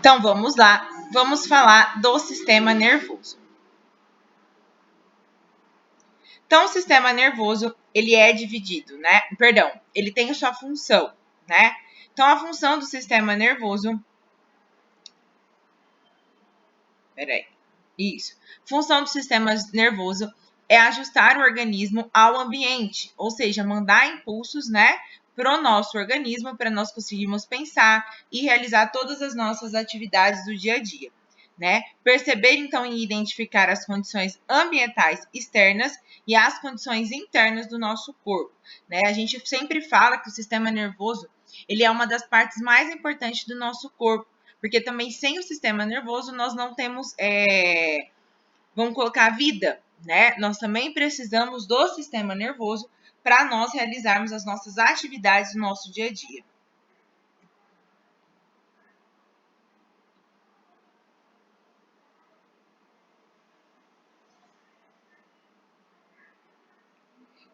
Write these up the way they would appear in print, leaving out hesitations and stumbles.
Então, vamos lá. Vamos falar do sistema nervoso. Então, o sistema nervoso, ele é dividido, né? Perdão, ele tem a sua função, né? Então, a função do sistema nervoso... Peraí. Isso. Função do sistema nervoso é ajustar o organismo ao ambiente, ou seja, mandar impulsos, né, para o nosso organismo, para nós conseguirmos pensar e realizar todas as nossas atividades do dia a dia, né? Perceber, então, e identificar as condições ambientais externas e as condições internas do nosso corpo, né? A gente sempre fala que o sistema nervoso, ele é uma das partes mais importantes do nosso corpo, porque também sem o sistema nervoso nós não temos, vamos colocar, vida, né? Nós também precisamos do sistema nervoso para nós realizarmos as nossas atividades no nosso dia a dia.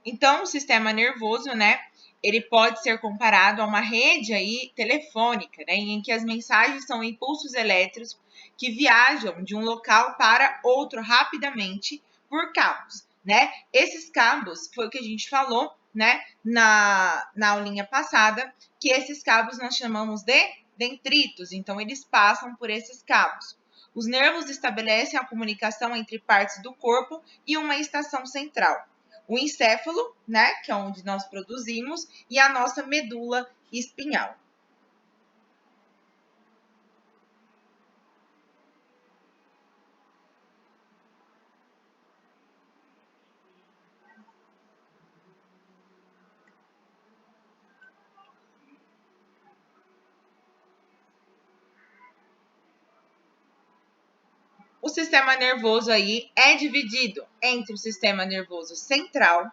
Então, o sistema nervoso, né, ele pode ser comparado a uma rede aí telefônica, né, em que as mensagens são impulsos elétricos que viajam de um local para outro rapidamente por cabos, né? Esses cabos, foi o que a gente falou, né, na aulinha passada, que esses cabos nós chamamos de dendritos, então eles passam por esses cabos. Os nervos estabelecem a comunicação entre partes do corpo e uma estação central. O encéfalo, né, que é onde nós produzimos, e a nossa medula espinhal. O sistema nervoso aí é dividido entre o sistema nervoso central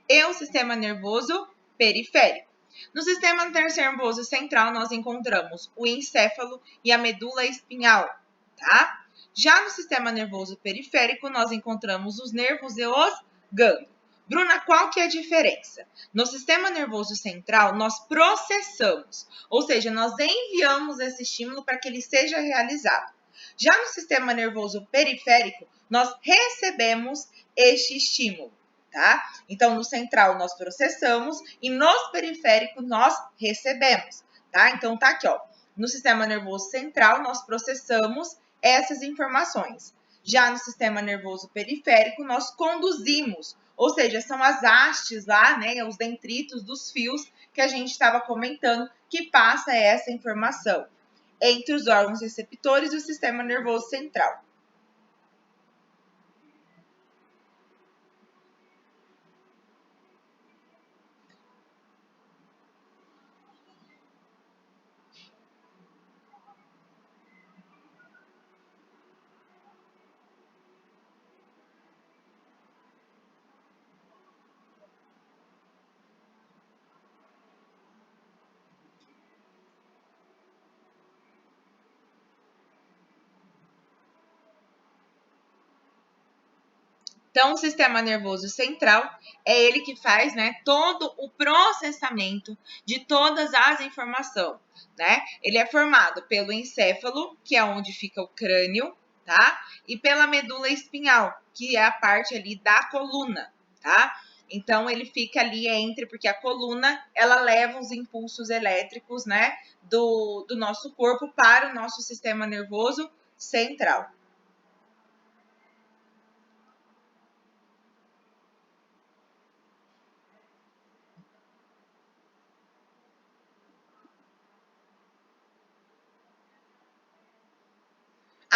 e o sistema nervoso periférico. No sistema nervoso central, nós encontramos o encéfalo e a medula espinhal, tá? Já no sistema nervoso periférico, nós encontramos os nervos e os gânglios. Bruna, qual que é a diferença? No sistema nervoso central, nós processamos, ou seja, nós enviamos esse estímulo para que ele seja realizado. Já no sistema nervoso periférico, nós recebemos este estímulo, tá? Então, no central nós processamos e nos periféricos nós recebemos, tá? Então, tá aqui, ó. No sistema nervoso central, nós processamos essas informações. Já no sistema nervoso periférico, nós conduzimos, ou seja, são as hastes lá, né, os dendritos dos fios que a gente estava comentando, que passa essa informação entre os órgãos receptores e o sistema nervoso central. Então, o sistema nervoso central é ele que faz, né, todo o processamento de todas as informações, né? Ele é formado pelo encéfalo, que é onde fica o crânio, tá? E pela medula espinhal, que é a parte ali da coluna, tá? Então, ele fica ali entre, porque a coluna, ela leva os impulsos elétricos, né, do nosso corpo para o nosso sistema nervoso central.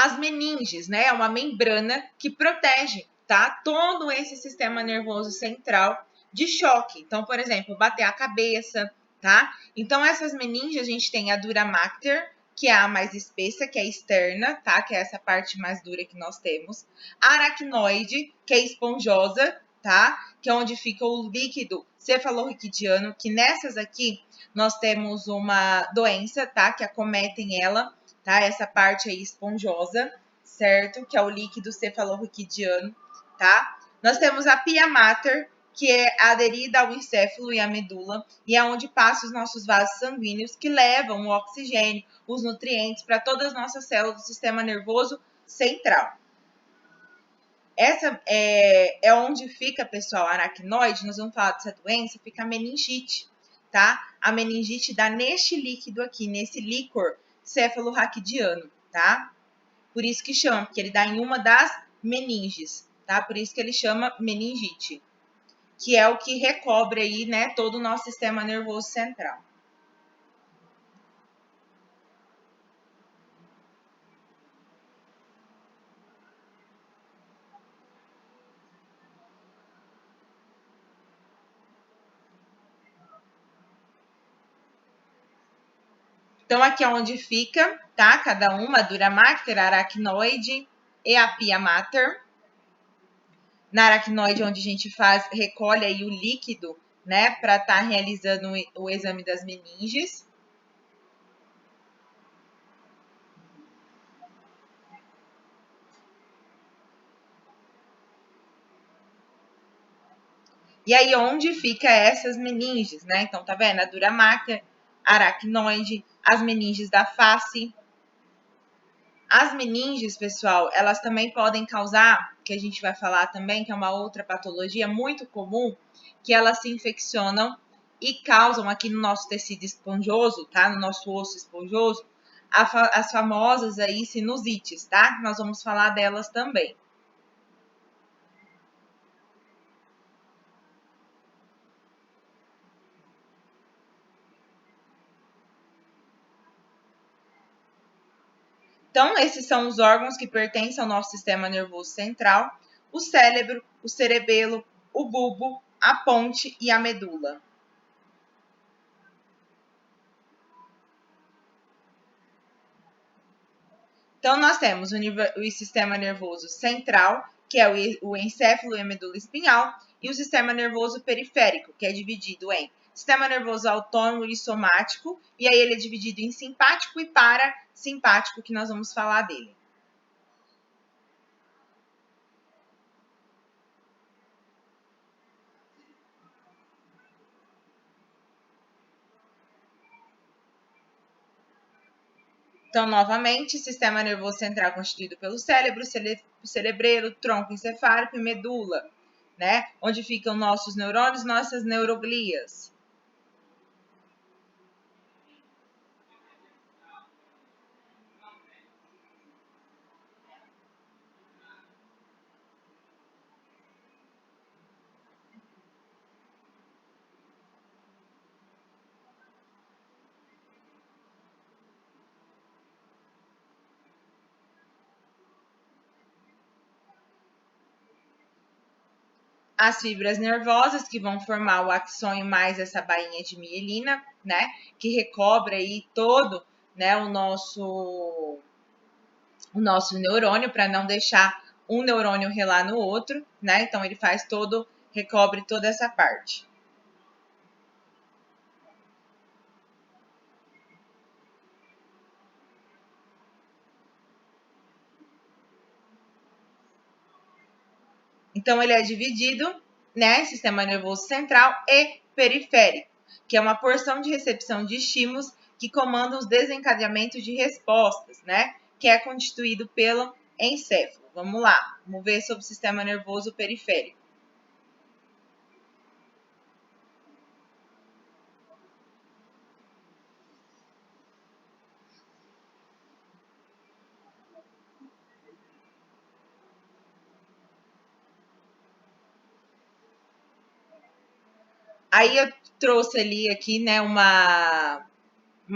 As meninges, né? É uma membrana que protege, tá? Todo esse sistema nervoso central de choque. Então, por exemplo, bater a cabeça, tá? Então, essas meninges, a gente tem a dura mater, que é a mais espessa, que é externa, tá? Que é essa parte mais dura que nós temos. A aracnoide, que é esponjosa, tá? Que é onde fica o líquido cefalorraquidiano, que nessas aqui nós temos uma doença, tá? Que acometem ela, tá? Essa parte aí esponjosa, certo? Que é o líquido cefalorraquidiano, tá? Nós temos a pia mater, que é aderida ao encéfalo e à medula, e é onde passam os nossos vasos sanguíneos que levam o oxigênio, os nutrientes para todas as nossas células do sistema nervoso central. Essa é onde fica, pessoal, a aracnoide. Nós vamos falar dessa doença, fica a meningite, tá? A meningite dá neste líquido aqui, nesse líquor cefalorraquidiano, tá? Por isso que chama, porque ele dá em uma das meninges, tá? Por isso que ele chama meningite, que é o que recobre aí, né, todo o nosso sistema nervoso central. Então, aqui é onde fica, tá? Cada uma, a dura mater, a aracnoide e a pia mater. Na aracnoide, onde a gente recolhe aí o líquido, né, para estar realizando o exame das meninges. E aí, onde fica essas meninges, né? Então, tá vendo? A dura mater, aracnoide, as meninges da face. As meninges, pessoal, elas também podem causar, que a gente vai falar também, que é uma outra patologia muito comum, que elas se infeccionam e causam aqui no nosso tecido esponjoso, tá? No nosso osso esponjoso, as famosas aí sinusites, tá? Nós vamos falar delas também. Então, esses são os órgãos que pertencem ao nosso sistema nervoso central: o cérebro, o cerebelo, o bulbo, a ponte e a medula. Então, nós temos o sistema nervoso central, que é o encéfalo e a medula espinhal, e o sistema nervoso periférico, que é dividido em sistema nervoso autônomo e somático, e aí ele é dividido em simpático e parasimpático, que nós vamos falar dele. Então, novamente, sistema nervoso central constituído pelo cérebro, cerebelo, tronco encefálico e medula, né? Onde ficam nossos neurônios, nossas neuroglias. As fibras nervosas que vão formar o axônio mais essa bainha de mielina, né? Que recobre aí todo, né, o nosso neurônio para não deixar um neurônio relar no outro, né? Então ele recobre toda essa parte. Então ele é dividido, né, sistema nervoso central e periférico, que é uma porção de recepção de estímulos que comanda os desencadeamentos de respostas, né, que é constituído pelo encéfalo. Vamos lá, vamos ver sobre o sistema nervoso periférico. Aí eu trouxe ali aqui, né, uma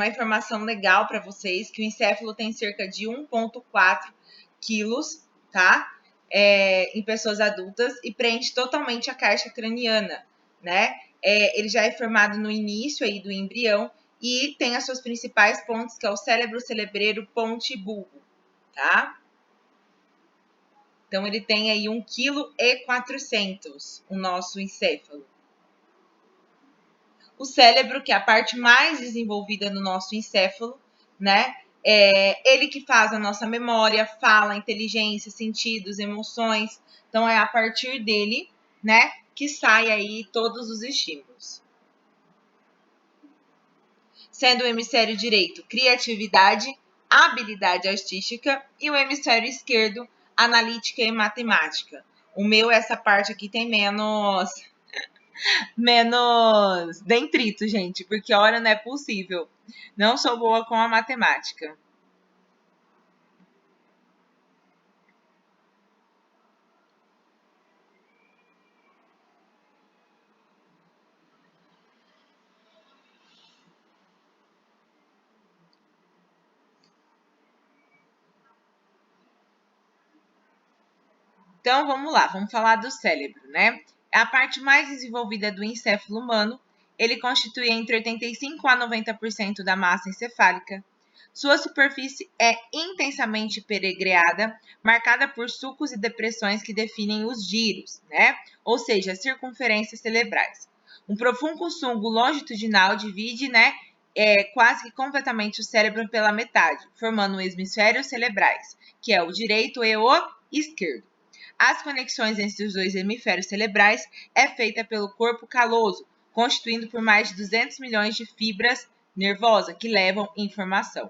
informação legal para vocês, que o encéfalo tem cerca de 1,4 quilos, tá? Em pessoas adultas e preenche totalmente a caixa craniana, né? Ele já é formado no início aí do embrião e tem as suas principais pontes, que é o cérebro, cerebreiro, ponte e bulbo, tá? Então, ele tem aí 1,4 kg, o nosso encéfalo. O cérebro, que é a parte mais desenvolvida no nosso encéfalo, né? Ele que faz a nossa memória, fala, inteligência, sentidos, emoções. Então, é a partir dele, né, que sai aí todos os estímulos. Sendo o hemisfério direito criatividade, habilidade artística e o hemisfério esquerdo analítica e matemática. O meu, essa parte aqui tem menos dentrito, gente, porque olha, não é possível. Não sou boa com a matemática. Então, vamos lá, vamos falar do cérebro, né? É a parte mais desenvolvida do encéfalo humano. Ele constitui entre 85% a 90% da massa encefálica. Sua superfície é intensamente peregreada, marcada por sulcos e depressões que definem os giros, né? Ou seja, as circunferências cerebrais. Um profundo sulco longitudinal divide, né, quase que completamente o cérebro pela metade, formando os hemisférios cerebrais, que é o direito e o esquerdo. As conexões entre os dois hemisférios cerebrais é feita pelo corpo caloso, constituído por mais de 200 milhões de fibras nervosas que levam informação.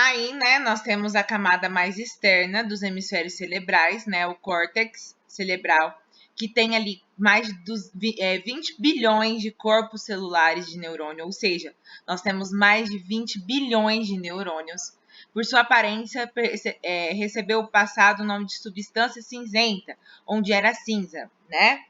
Aí, né, nós temos a camada mais externa dos hemisférios cerebrais, né, o córtex cerebral, que tem ali mais de 20 bilhões de corpos celulares de neurônio, ou seja, nós temos mais de 20 bilhões de neurônios. Por sua aparência, recebeu o passado o nome de substância cinzenta, onde era cinza, né?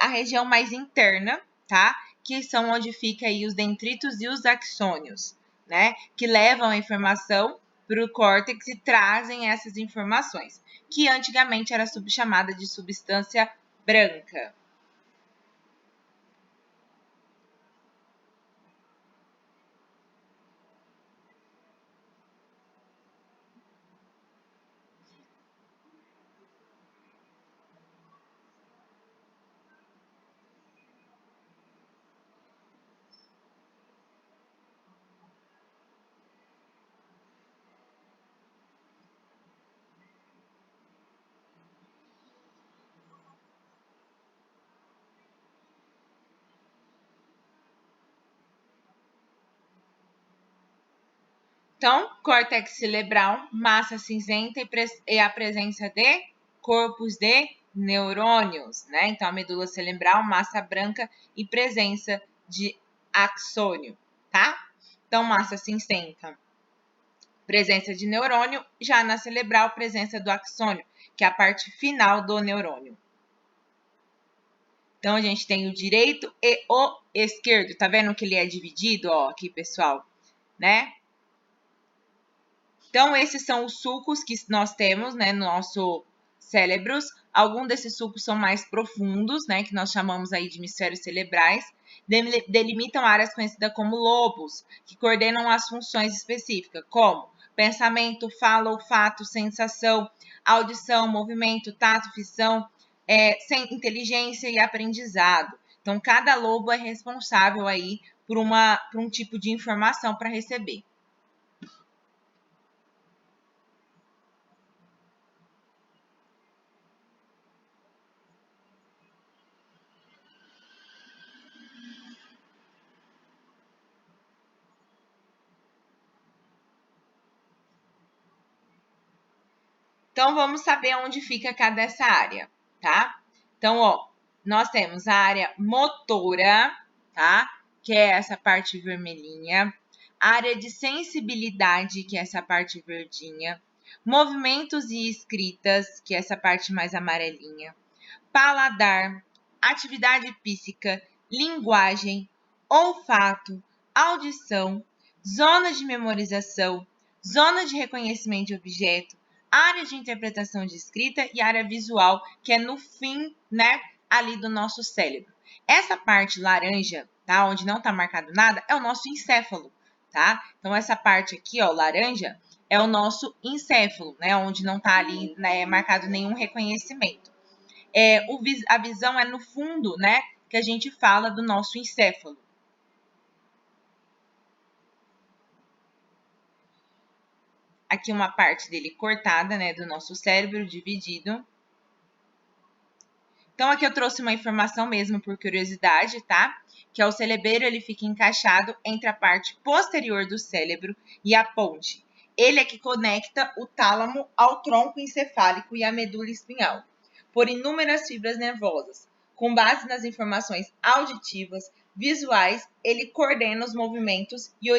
A região mais interna, tá? Que são onde fica aí os dendritos e os axônios, né, que levam a informação para o córtex e trazem essas informações, que antigamente era chamada de substância branca. Então, córtex cerebral, massa cinzenta e a presença de corpos de neurônios, né? Então, a medula cerebral, massa branca e presença de axônio, tá? Então, massa cinzenta, presença de neurônio, já na cerebral, presença do axônio, que é a parte final do neurônio. Então, a gente tem o direito e o esquerdo. Tá vendo que ele é dividido, ó, aqui, pessoal, né? Então, esses são os sulcos que nós temos, né, no nosso cérebros. Alguns desses sulcos são mais profundos, né, que nós chamamos aí de hemisférios cerebrais. Delimitam áreas conhecidas como lobos, que coordenam as funções específicas, como pensamento, fala, olfato, sensação, audição, movimento, tato, visão, inteligência e aprendizado. Então, cada lobo é responsável aí por um tipo de informação para receber. Então, vamos saber onde fica cada essa área, tá? Então, ó, nós temos a área motora, tá? Que é essa parte vermelhinha. A área de sensibilidade, que é essa parte verdinha. Movimentos e escritas, que é essa parte mais amarelinha. Paladar, atividade física, linguagem, olfato, audição, zona de memorização, zona de reconhecimento de objeto, área de interpretação de escrita e área visual, que é no fim, né, ali do nosso cérebro. Essa parte laranja, tá, onde não está marcado nada, é o nosso encéfalo, tá? Então, essa parte aqui, ó, laranja, é o nosso encéfalo, né, onde não está ali, né, marcado nenhum reconhecimento. A visão é no fundo, né, que a gente fala do nosso encéfalo. Aqui uma parte dele cortada, né, do nosso cérebro, dividido. Então, aqui eu trouxe uma informação mesmo por curiosidade, tá? Que é o cerebelo, ele fica encaixado entre a parte posterior do cérebro e a ponte. Ele é que conecta o tálamo ao tronco encefálico e à medula espinhal, por inúmeras fibras nervosas. Com base nas informações auditivas, visuais, ele coordena os movimentos e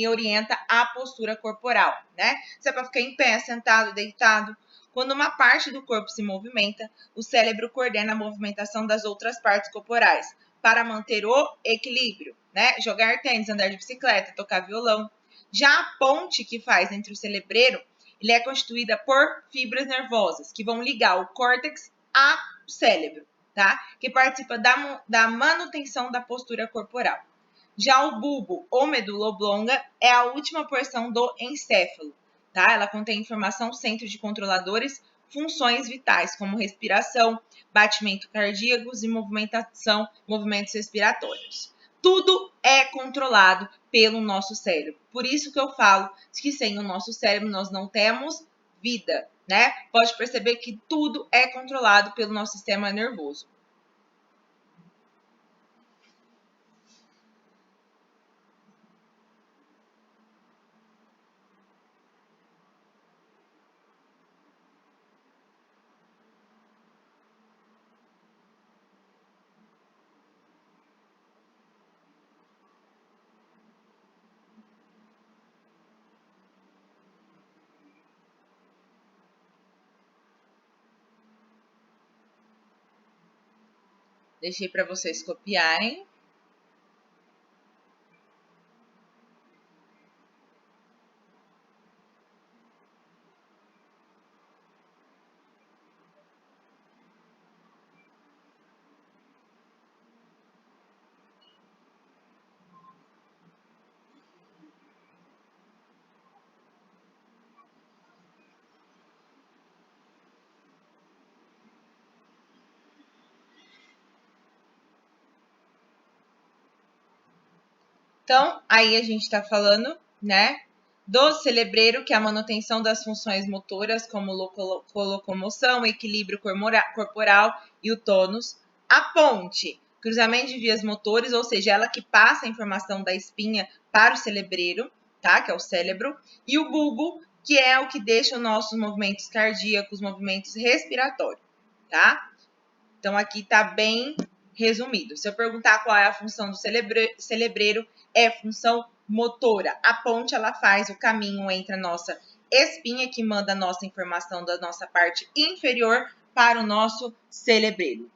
orienta a postura corporal, né? Se é para ficar em pé, sentado, deitado. Quando uma parte do corpo se movimenta, o cérebro coordena a movimentação das outras partes corporais para manter o equilíbrio, né? Jogar tênis, andar de bicicleta, tocar violão. Já a ponte que faz entre o cerebreiro, ele é constituída por fibras nervosas que vão ligar o córtex ao cérebro, tá? Que participa da manutenção da postura corporal. Já o bulbo ou medula oblonga é a última porção do encéfalo, tá? Ela contém informação centro de controladores, funções vitais, como respiração, batimento cardíacos e movimentos respiratórios. Tudo é controlado pelo nosso cérebro. Por isso que eu falo que sem o nosso cérebro nós não temos vida, né? Pode perceber que tudo é controlado pelo nosso sistema nervoso. Deixei para vocês copiarem. Então, aí a gente está falando, né, do cerebreiro, que é a manutenção das funções motoras, como locomoção, equilíbrio corporal e o tônus. A ponte, cruzamento de vias motores, ou seja, ela que passa a informação da espinha para o cerebreiro, tá, que é o cérebro. E o bulbo, que é o que deixa os nossos movimentos cardíacos, movimentos respiratórios, tá? Então, aqui está bem resumido. Se eu perguntar qual é a função do cerebreiro, é função motora. A ponte, ela faz o caminho entre a nossa espinha, que manda a nossa informação da nossa parte inferior para o nosso cerebelo.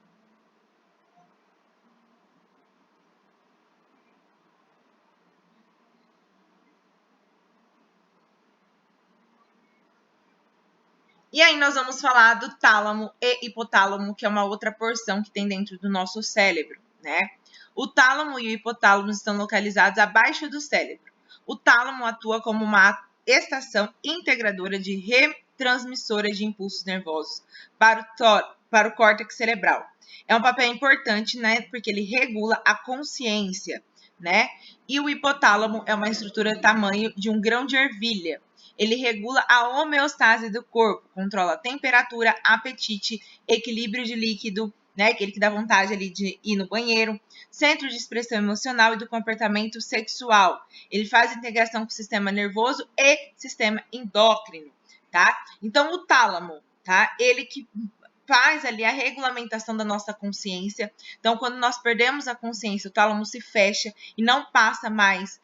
E aí nós vamos falar do tálamo e hipotálamo, que é uma outra porção que tem dentro do nosso cérebro, né? O tálamo e o hipotálamo estão localizados abaixo do cérebro. O tálamo atua como uma estação integradora de retransmissora de impulsos nervosos para o córtex cerebral. É um papel importante, né? Porque ele regula a consciência, né? E o hipotálamo é uma estrutura do tamanho de um grão de ervilha. Ele regula a homeostase do corpo, controla a temperatura, apetite, equilíbrio de líquido, né, aquele que dá vontade ali de ir no banheiro, centro de expressão emocional e do comportamento sexual. Ele faz integração com o sistema nervoso e sistema endócrino, tá? Então, o tálamo, tá? Ele que faz ali a regulamentação da nossa consciência. Então, quando nós perdemos a consciência, o tálamo se fecha e não passa mais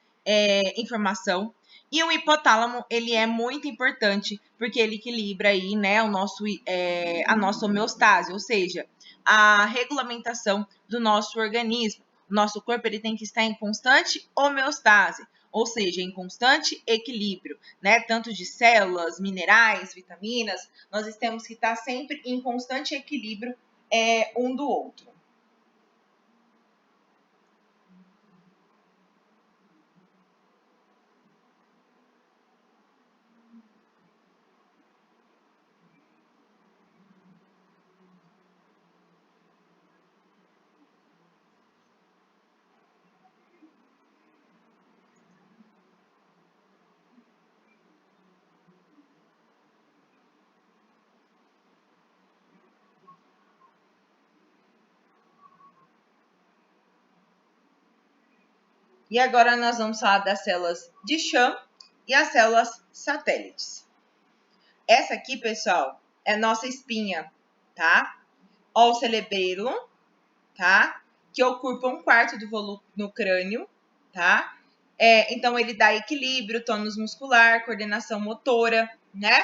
informação. E o hipotálamo, ele é muito importante, porque ele equilibra aí, né, a nossa homeostase, ou seja, a regulamentação do nosso organismo. O nosso corpo ele tem que estar em constante homeostase, ou seja, em constante equilíbrio, né? Tanto de células, minerais, vitaminas, nós temos que estar sempre em constante equilíbrio um do outro. E agora nós vamos falar das células de Schwann e as células satélites. Essa aqui, pessoal, é a nossa espinha, tá? Ó o cerebelo, tá? Que ocupa 1/4 do volume no crânio, tá? Então, ele dá equilíbrio, tônus muscular, coordenação motora, né?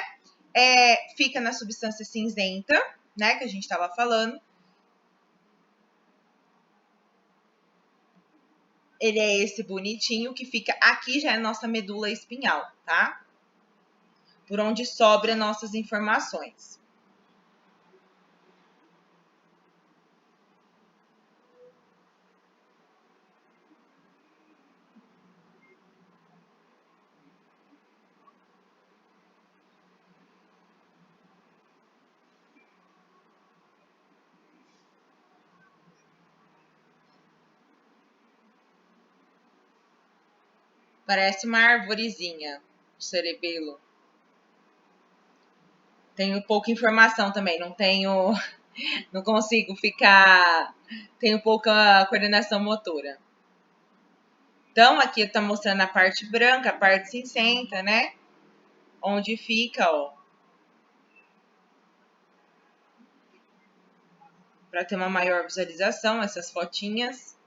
Fica na substância cinzenta, né? Que a gente estava falando. Ele é esse bonitinho que fica aqui, já é a nossa medula espinhal, tá? Por onde sobra nossas informações. Parece uma arvorezinha, o cerebelo. Tenho pouca informação também, não consigo ficar, tenho pouca coordenação motora. Então, aqui está mostrando a parte branca, a parte cinzenta, né? Onde fica, ó. Para ter uma maior visualização, essas fotinhas.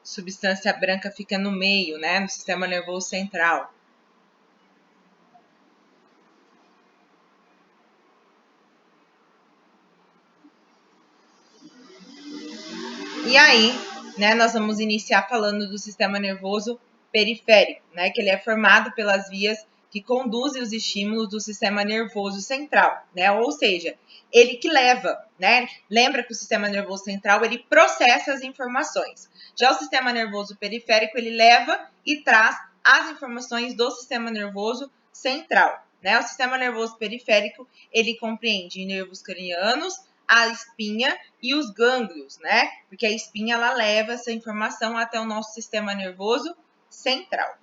Substância branca fica no meio, né? No sistema nervoso central. E aí, né, nós vamos iniciar falando do sistema nervoso periférico, né? Que ele é formado pelas vias que conduzem os estímulos do sistema nervoso central, né? Ou seja, ele que leva, né? Lembra que o sistema nervoso central, ele processa as informações. Já o sistema nervoso periférico, ele leva e traz as informações do sistema nervoso central, né? O sistema nervoso periférico, ele compreende nervos cranianos, a espinha e os gânglios, né? Porque a espinha, ela leva essa informação até o nosso sistema nervoso central.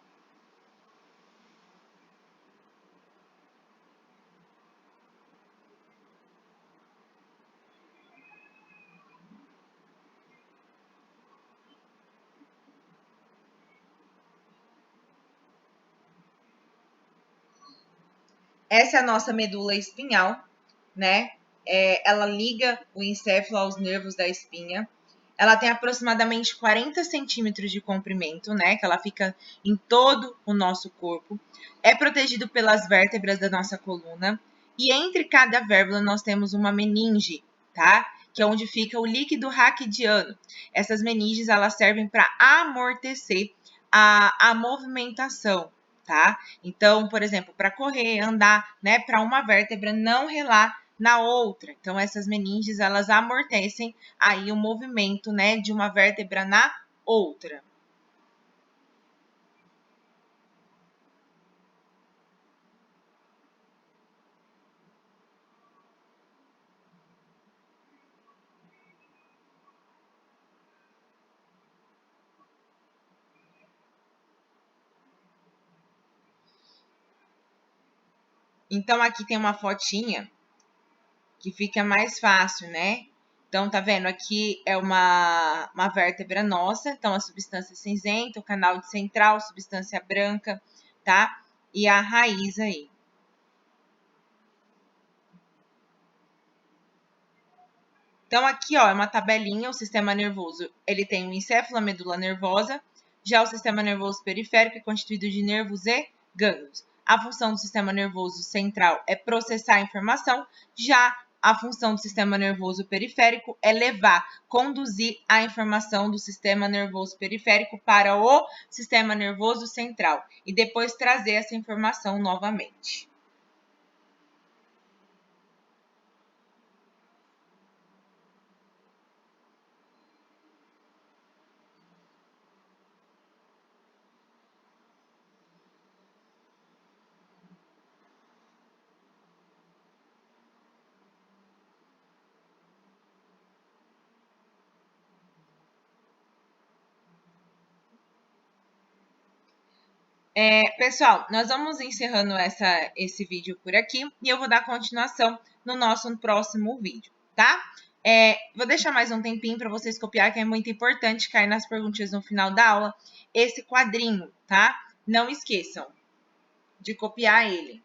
Essa é a nossa medula espinhal, né? Ela liga o encéfalo aos nervos da espinha. Ela tem aproximadamente 40 centímetros de comprimento, né? Que ela fica em todo o nosso corpo. É protegido pelas vértebras da nossa coluna. E entre cada vértebra nós temos uma meninge, tá? Que é onde fica o líquido raquidiano. Essas meninges, elas servem para amortecer a movimentação, tá? Então, por exemplo, para correr, andar, né? Para uma vértebra não relar na outra. Então, essas meninges, elas amortecem aí o movimento, né, de uma vértebra na outra. Então, aqui tem uma fotinha que fica mais fácil, né? Então, tá vendo? Aqui é uma vértebra nossa. Então, a substância cinzenta, o canal de central, substância branca, tá? E a raiz aí. Então, aqui, ó, é uma tabelinha. O sistema nervoso, ele tem o encéfalo, a medula nervosa. Já o sistema nervoso periférico é constituído de nervos e gânglios. a função do sistema nervoso central é processar a informação, já a função do sistema nervoso periférico é levar, conduzir a informação do sistema nervoso periférico para o sistema nervoso central e depois trazer essa informação novamente. Pessoal, nós vamos encerrando esse vídeo por aqui e eu vou dar continuação no nosso próximo vídeo, tá? Vou deixar mais um tempinho para vocês copiar, que é muito importante cair nas perguntinhas no final da aula esse quadrinho, tá? Não esqueçam de copiar ele.